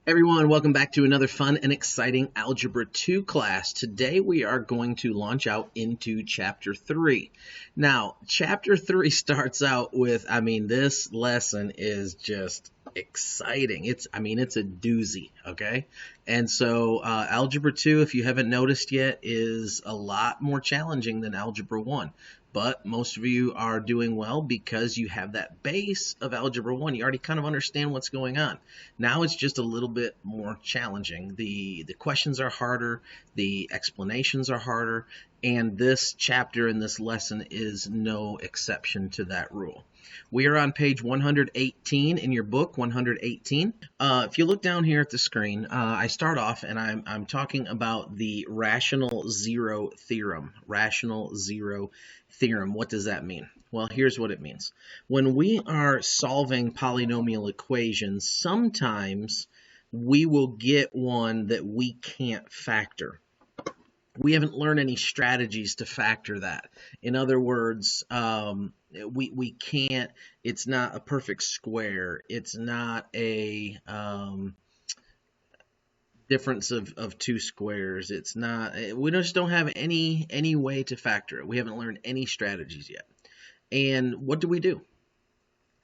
Everyone, welcome back to another fun and exciting Algebra 2 class. Today we are going to launch out into Chapter 3. Now, Chapter 3 starts out with, this lesson is just exciting. It's a doozy, okay? And so Algebra 2, if you haven't noticed yet, is a lot more challenging than Algebra 1. But most of you are doing well because you have that base of Algebra 1. You already kind of understand what's going on. Now it's just a little bit more challenging. The questions are harder, the explanations are harder, and this chapter in this lesson is no exception to that rule. We are on page 118 in your book, 118. If you look down here at the screen, I start off and I'm talking about the rational zero theorem. Rational zero theorem. What does that mean? Well, here's what it means. When we are solving polynomial equations, sometimes we will get one that we can't factor. We haven't learned any strategies to factor that. In other words, we can't, it's not a perfect square. It's not a difference of two squares. It's not, we just don't have any way to factor it. We haven't learned any strategies yet. And what do?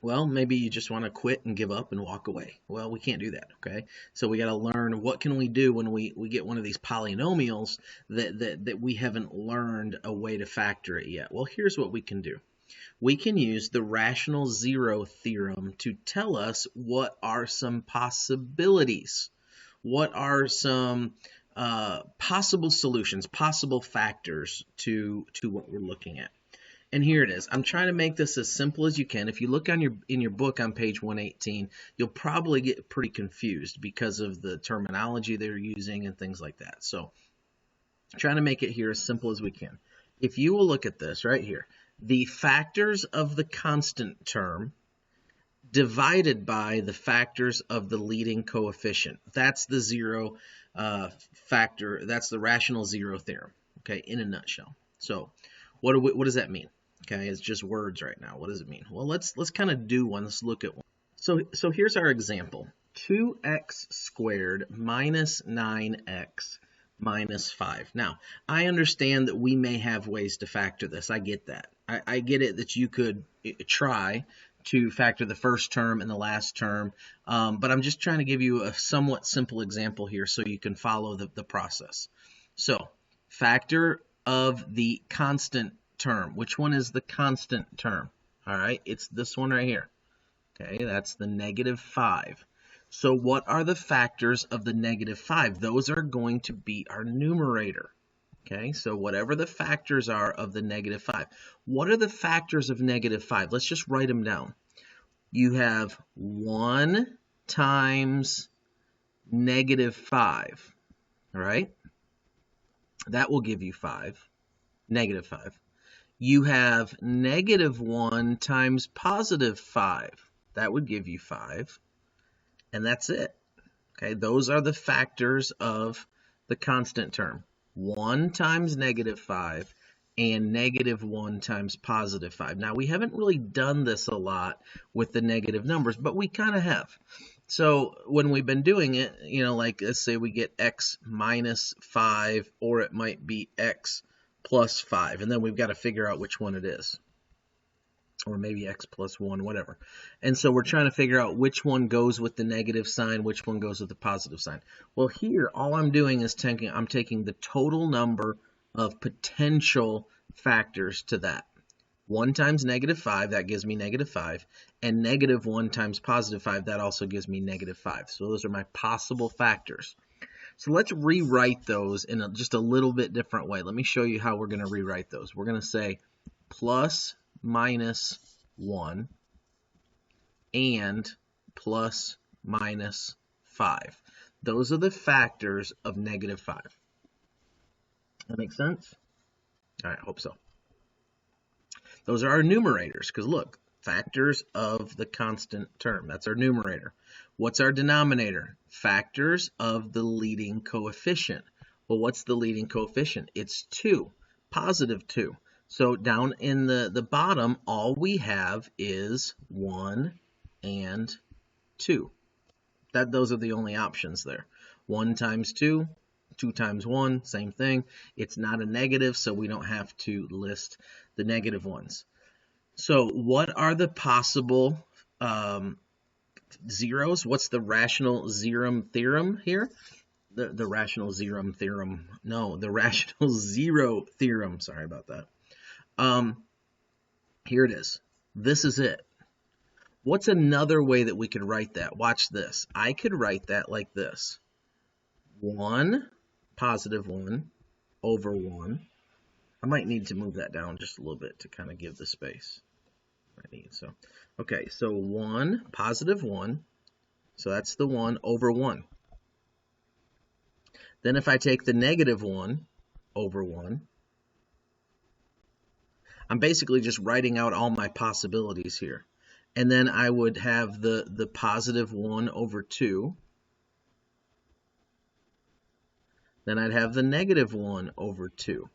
Well, maybe you just want to quit and give up and walk away. Well, we can't do that, okay? So we got to learn what can we do when we get one of these polynomials that we haven't learned a way to factor it yet. Well, here's what we can do. We can use the rational zero theorem to tell us what are some possibilities. What are some possible solutions, possible factors to what we're looking at. And here it is. I'm trying to make this as simple as you can. If you look on in your book on page 118, you'll probably get pretty confused because of the terminology they're using and things like that. So I'm trying to make it here as simple as we can. If you will look at this right here, the factors of the constant term divided by the factors of the leading coefficient. That's the zero factor. That's the rational zero theorem, okay, in a nutshell. So what does that mean? Okay, it's just words right now. What does it mean? Well, let's kind of do one. Let's look at one. So here's our example. 2x squared minus 9x minus 5. Now, I understand that we may have ways to factor this. I get that. I get it that you could try to factor the first term and the last term, but I'm just trying to give you a somewhat simple example here so you can follow the process. So, factor of the constant term. Which one is the constant term? All right, it's this one right here. Okay, that's the negative 5. So what are the factors of the negative 5? Those are going to be our numerator. Okay, so whatever the factors are of the negative 5. What are the factors of negative 5? Let's just write them down. You have 1 times negative 5. All right, that will give you 5. Negative 5. You have negative 1 times positive 5. That would give you 5. And that's it. Okay, those are the factors of the constant term. 1 times negative 5 and negative 1 times positive 5. Now, we haven't really done this a lot with the negative numbers, but we kind of have. So when we've been doing it, like let's say we get x minus 5, or it might be x plus 5, and then we've got to figure out which one it is, or maybe x plus 1, whatever. And so we're trying to figure out which one goes with the negative sign, which one goes with the positive sign. Well, here all I'm doing is I'm taking the total number of potential factors to that. 1 times negative 5, that gives me negative 5, and negative 1 times positive 5, that also gives me negative 5. So those are my possible factors. So let's rewrite those in just a little bit different way. Let me show you how we're going to rewrite those. We're going to say plus minus 1 and plus minus 5. Those are the factors of negative 5. That makes sense? All right, I hope so. Those are our numerators, because look, factors of the constant term. That's our numerator. What's our denominator? Factors of the leading coefficient. Well, what's the leading coefficient? It's 2, positive 2. So down in the bottom, all we have is 1 and 2. Those are the only options there. 1 times 2, 2 times 1, same thing. It's not a negative, so we don't have to list the negative ones. So what are the possible zeros? What's the rational zero theorem here? The rational zero theorem. No, the rational zero theorem. Sorry about that. Here it is. This is it. What's another way that we could write that? Watch this. I could write that like this. 1, positive 1, over 1. I might need to move that down just a little bit to kind of give the space I need. So, okay, so 1, positive 1. So that's the 1 over 1. Then if I take the negative 1 over 1, I'm basically just writing out all my possibilities here. And then I would have the positive 1 over 2. Then I'd have the negative 1 over 2.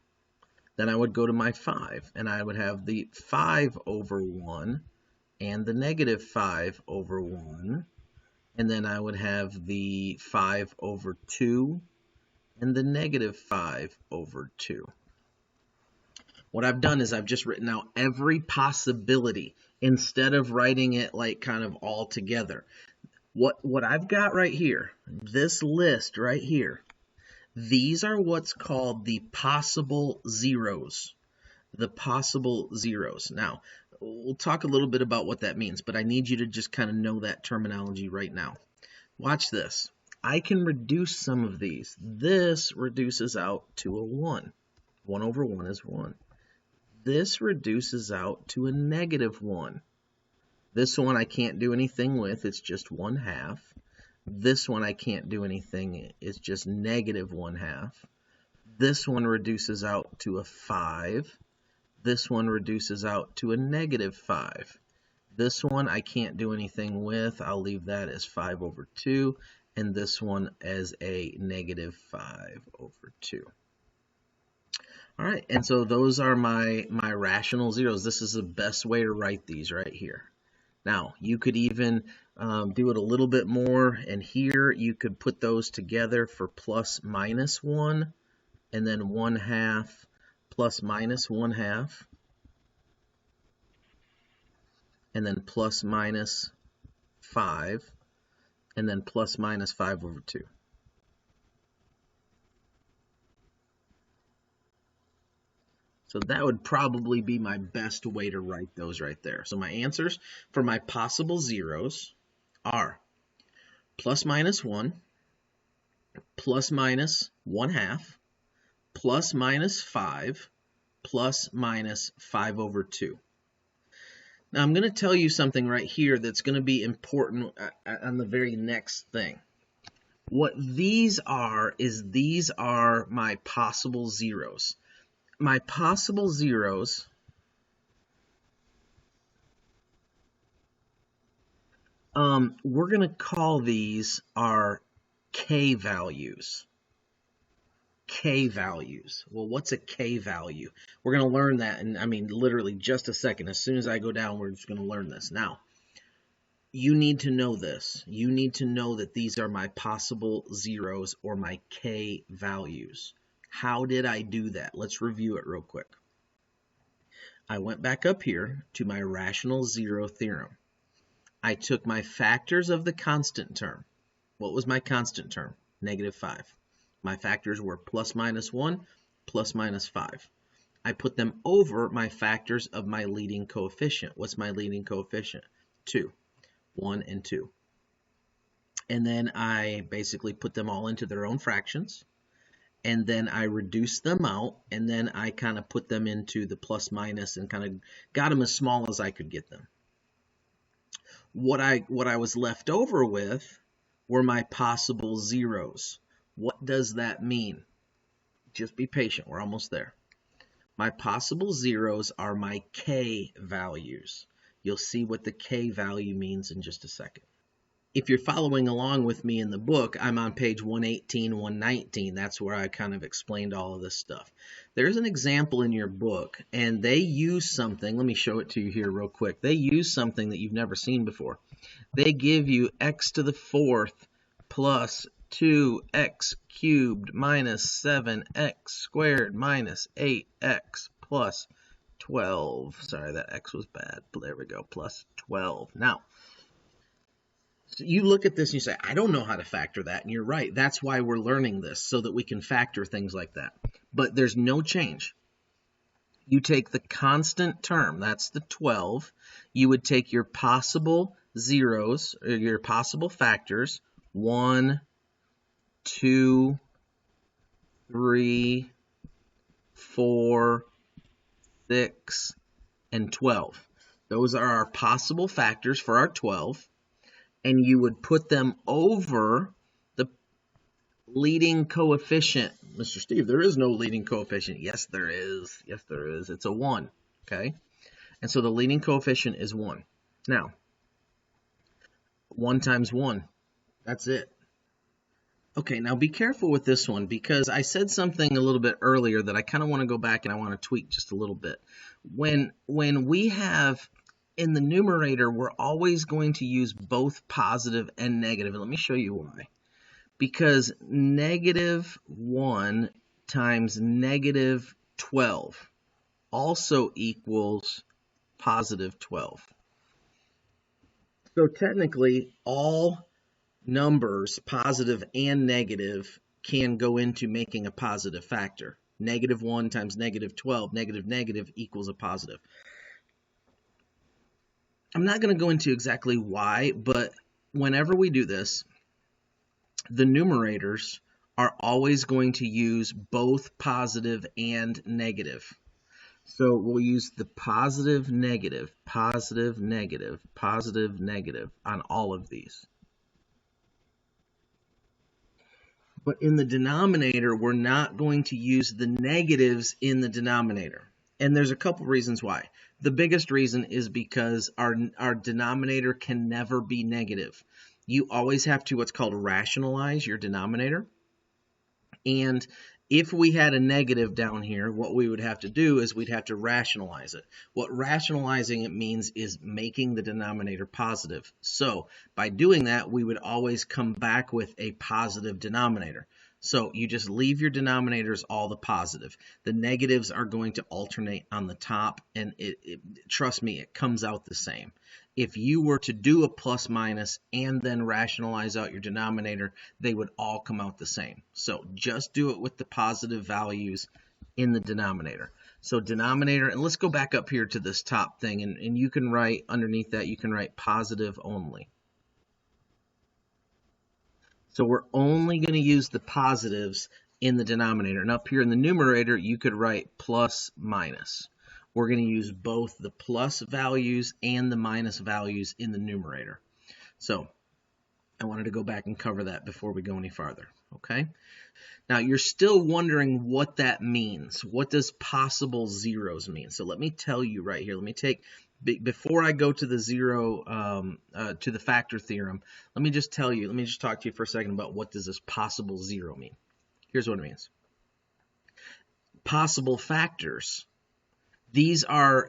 Then I would go to my 5, and I would have the 5 over 1 and the negative 5 over 1. And then I would have the 5 over 2 and the negative 5 over 2. What I've done is I've just written out every possibility instead of writing it like kind of all together. What I've got right here, this list right here, these are what's called the possible zeros. The possible zeros. Now, we'll talk a little bit about what that means, but I need you to just kind of know that terminology right now. Watch this. I can reduce some of these. This reduces out to a 1. 1 over 1 is 1. This reduces out to a negative 1. This one I can't do anything with. It's just 1/2. This one I can't do anything. It's just negative 1/2. This one reduces out to a 5. This one reduces out to a negative 5. This one I can't do anything with. I'll leave that as 5 over 2. And this one as a negative 5 over 2. All right, and so those are my rational zeros. This is the best way to write these right here. Now, you could even do it a little bit more, and here you could put those together for plus minus 1, and then 1/2 plus minus 1/2, and then plus minus 5, and then plus minus 5 over 2. So that would probably be my best way to write those right there. So my answers for my possible zeros are plus minus 1, plus minus 1/2, plus minus 5, plus minus 5 over 2. Now I'm going to tell you something right here that's going to be important on the very next thing. What these are is these are my possible zeros. My possible zeros we're going to call these our K values. K values. Well, what's a K value? We're going to learn that in, literally just a second. As soon as I go down, we're just going to learn this. Now, you need to know this. You need to know that these are my possible zeros or my K values. How did I do that? Let's review it real quick. I went back up here to my rational zero theorem. I took my factors of the constant term. What was my constant term? Negative 5. My factors were plus minus 1, plus minus 5. I put them over my factors of my leading coefficient. What's my leading coefficient? 2. 1 and 2. And then I basically put them all into their own fractions. And then I reduced them out, and then I kind of put them into the plus minus and kind of got them as small as I could get them. What I was left over with were my possible zeros. What does that mean? Just be patient, we're almost there. My possible zeros are my K values. You'll see what the K value means in just a second. If you're following along with me in the book, I'm on page 118, 119. That's where I kind of explained all of this stuff. There's an example in your book, and they use something. Let me show it to you here real quick. They use something that you've never seen before. they give you x to the fourth plus 2x cubed minus 7x squared minus 8x plus 12. Sorry, that x was bad. There we go, plus 12. Now, so you look at this and you say, I don't know how to factor that. And you're right. That's why we're learning this, so that we can factor things like that. But there's no change. You take the constant term, that's the 12. You would take your possible zeros, or your possible factors, 1, 2, 3, 4, 6, and 12. Those are our possible factors for our 12. And you would put them over the leading coefficient. Mr. Steve, there is no leading coefficient. Yes, there is. Yes, there is. It's a 1, okay? And so the leading coefficient is 1. Now, 1 times 1, that's it. Okay, now be careful with this one, because I said something a little bit earlier that I kind of want to go back and I want to tweak just a little bit. When we have in the numerator, we're always going to use both positive and negative. And let me show you why. Because negative 1 times negative 12 also equals positive 12. So technically, all numbers, positive and negative, can go into making a positive factor. Negative 1 times negative 12, negative equals a positive. I'm not going to go into exactly why, but whenever we do this, the numerators are always going to use both positive and negative. So we'll use the positive, negative, positive, negative, positive, negative on all of these. But in the denominator, we're not going to use the negatives in the denominator. And there's a couple reasons why. The biggest reason is because our denominator can never be negative. You always have to what's called rationalize your denominator. And if we had a negative down here, what we would have to do is we'd have to rationalize it. What rationalizing it means is making the denominator positive. So by doing that, we would always come back with a positive denominator. So you just leave your denominators all the positive. The negatives are going to alternate on the top, and trust me, it comes out the same. If you were to do a plus minus and then rationalize out your denominator, they would all come out the same. So just do it with the positive values in the denominator. So denominator, and let's go back up here to this top thing, and you can write underneath that, you can write positive only. So we're only going to use the positives in the denominator. And up here in the numerator, you could write plus minus. We're going to use both the plus values and the minus values in the numerator. So I wanted to go back and cover that before we go any farther. Okay? Now you're still wondering what that means. What does possible zeros mean? So let me tell you right here. Let me take, before I go to the to the factor theorem, let me just tell you, let me just talk to you for a second about what does this possible zero mean. Here's what it means. Possible factors. These are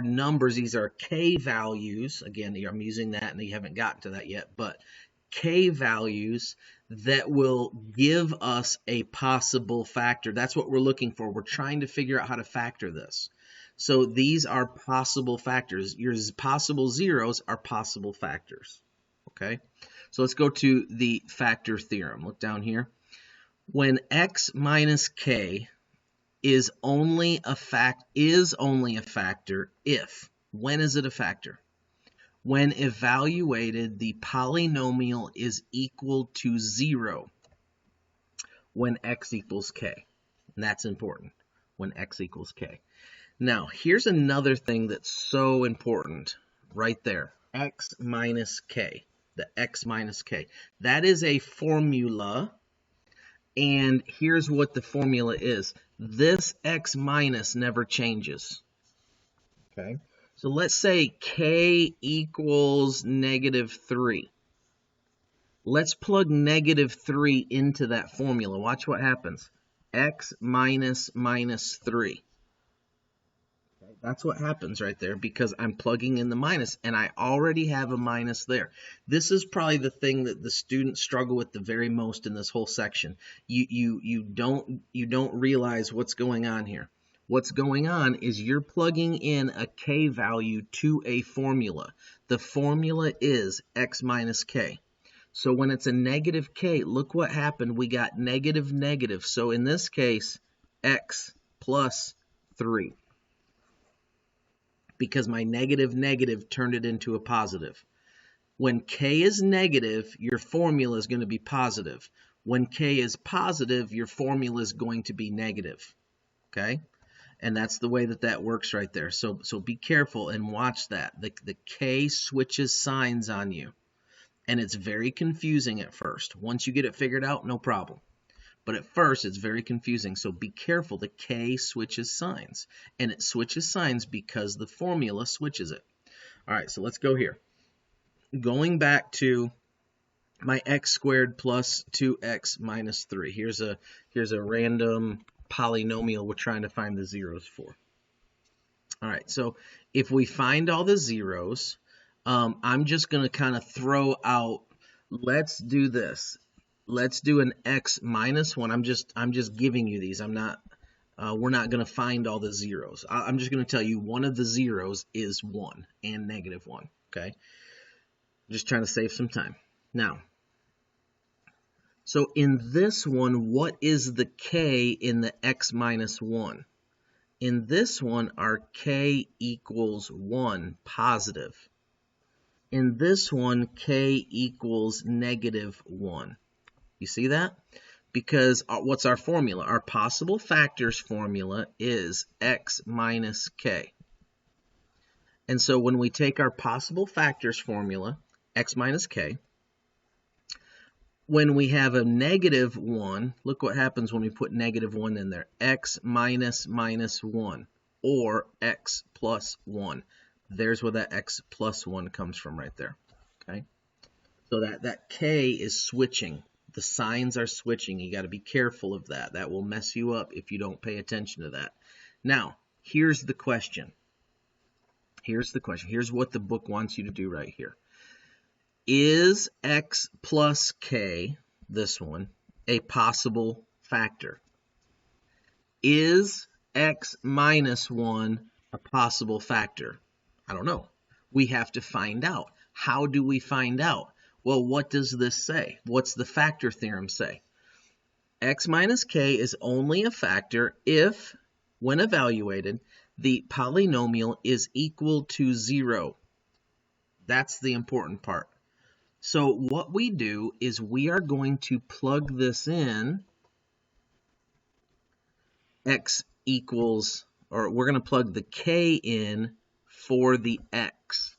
numbers, these are k values. Again, I'm using that and you haven't gotten to that yet, but k values that will give us a possible factor. That's what we're looking for. We're trying to figure out how to factor this. So these are possible factors. Your possible zeros are possible factors. Okay? So let's go to the factor theorem. Look down here. When x minus k is only a factor if. When is it a factor? When evaluated, the polynomial is equal to 0 when x equals k. And that's important, when x equals k. Now, here's another thing that's so important right there. X minus k, the x minus k. That is a formula, and here's what the formula is. This x minus never changes. Okay? So let's say k equals -3. Let's plug -3 into that formula. Watch what happens. X minus -3. That's what happens right there because I'm plugging in the minus and I already have a minus there. This is probably the thing that the students struggle with the very most in this whole section. You don't realize what's going on here. What's going on is you're plugging in a k value to a formula. The formula is x minus k. So when it's a negative k, look what happened. We got negative negative. So in this case, x plus 3. Because my negative negative turned it into a positive. When k is negative, your formula is going to be positive. When k is positive, your formula is going to be negative. Okay? And that's the way that that works right there. So be careful and watch that. The k switches signs on you. And it's very confusing at first. Once you get it figured out, no problem. But at first, it's very confusing. So be careful. The k switches signs. And it switches signs because the formula switches it. All right, so let's go here. Going back to my x squared plus 2x minus 3. Here's a random polynomial we're trying to find the zeros for. All right, so if we find all the zeros, I'm just going to kind of throw out, let's do this. Let's do an x minus 1. I'm just giving you these. I'm not, we're not going to find all the zeros. I'm just going to tell you one of the zeros is 1 and negative 1, okay? Just trying to save some time. Now, so in this one, what is the k in the x minus 1? In this one, our k equals 1, positive. In this one, k equals negative 1. You see that? Because what's our formula? Our possible factors formula is x minus k. And so when we take our possible factors formula, x minus k, when we have a negative 1, look what happens when we put negative 1 in there. X minus minus 1 or x plus 1. There's where that x plus 1 comes from right there. Okay? So that k is switching. The signs are switching. You got to be careful of that. That will mess you up if you don't pay attention to that. Now, here's the question. Here's the question. Here's what the book wants you to do right here. Is x plus k, this one, a possible factor? Is x minus 1 a possible factor? I don't know. We have to find out. How do we find out? Well, what does this say? What's the factor theorem say? X minus k is only a factor if, when evaluated, the polynomial is equal to 0. That's the important part. So what we do is we are going to plug this in, x equals, or we're going to plug the k in for the x.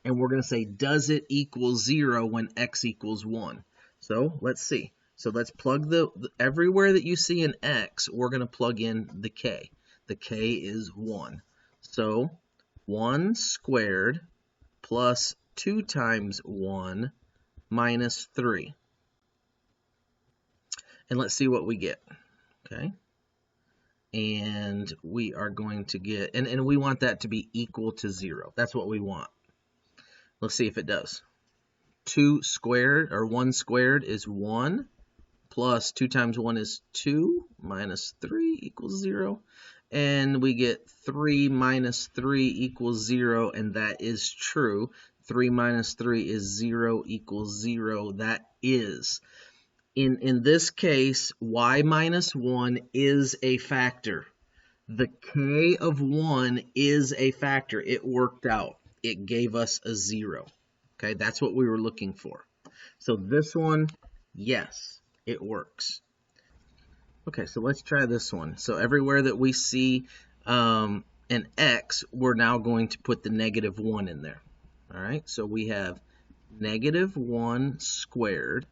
And we're going to say, does it equal 0 when x equals 1? So let's see. So let's plug everywhere that you see an x, we're going to plug in the k. The k is 1. So 1 squared plus 2 times 1 minus 3. And let's see what we get. Okay. And we are going to get, and we want that to be equal to 0. That's what we want. Let's see if it does. 2 squared, or 1 squared is 1, plus 2 times 1 is 2, minus 3 equals 0. And we get 3 minus 3 equals 0, and that is true. 3 minus 3 is 0 equals 0. That is. In this case, y minus 1 is a factor. The k of 1 is a factor. It worked out. It gave us a 0. Okay, that's what we were looking for. So this one, yes, it works. Okay, so let's try this one. So everywhere that we see an x, we're now going to put the negative 1 in there. All right, so we have negative 1 squared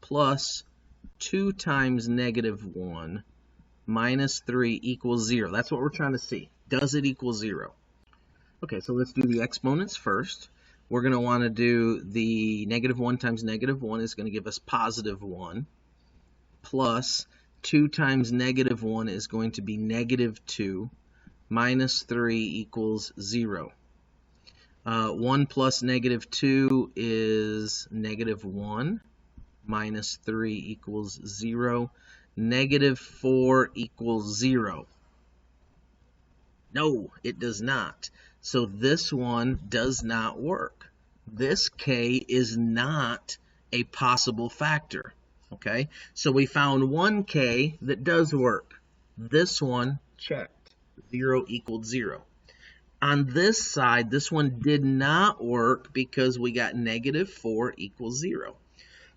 plus 2 times negative 1 minus 3 equals 0. That's what we're trying to see. Does it equal 0? Okay, so let's do the exponents first. We're going to want to do the negative 1 times negative 1 is going to give us positive 1, plus 2 times negative 1 is going to be negative 2, minus 3 equals 0. 1 plus negative 2 is negative 1. Minus 3 equals 0. Negative 4 equals 0. No, it does not. So this one does not work. This k is not a possible factor. Okay, so we found one k that does work. This one checked. 0 equals 0. On this side, this one did not work because we got negative 4 equals 0.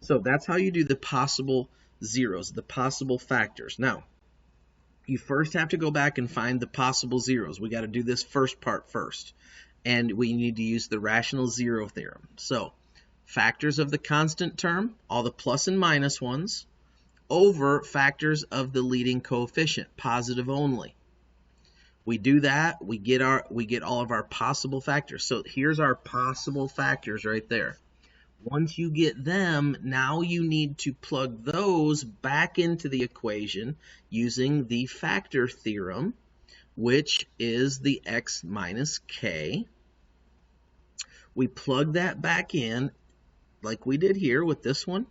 So that's how you do the possible zeros, the possible factors. Now, you first have to go back and find the possible zeros. We got to do this first part first. And we need to use the rational zero theorem. So, factors of the constant term, all the plus and minus ones, over factors of the leading coefficient, positive only. We do that, we get all of our possible factors. So here's our possible factors right there. Once you get them, now you need to plug those back into the equation using the factor theorem, which is the x minus k. We plug that back in like we did here with this one,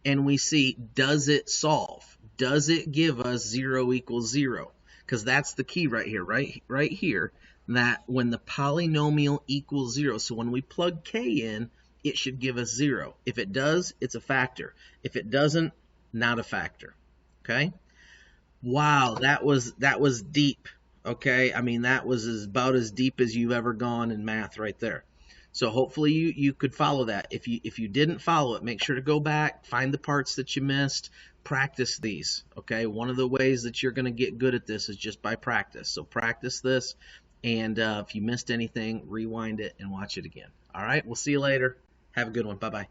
and we see, does it solve? Does it give us 0 equals 0? Because that's the key right here, right here, that when the polynomial equals 0, so when we plug k in, it should give us 0. If it does, it's a factor. If it doesn't, not a factor. Okay? Wow, that was deep. Okay? I mean, that was about as deep as you've ever gone in math right there. So hopefully you could follow that. If you didn't follow it, make sure to go back, find the parts that you missed, practice these. Okay? One of the ways that you're going to get good at this is just by practice. So practice this, and if you missed anything, rewind it and watch it again. All right? We'll see you later. Have a good one. Bye-bye.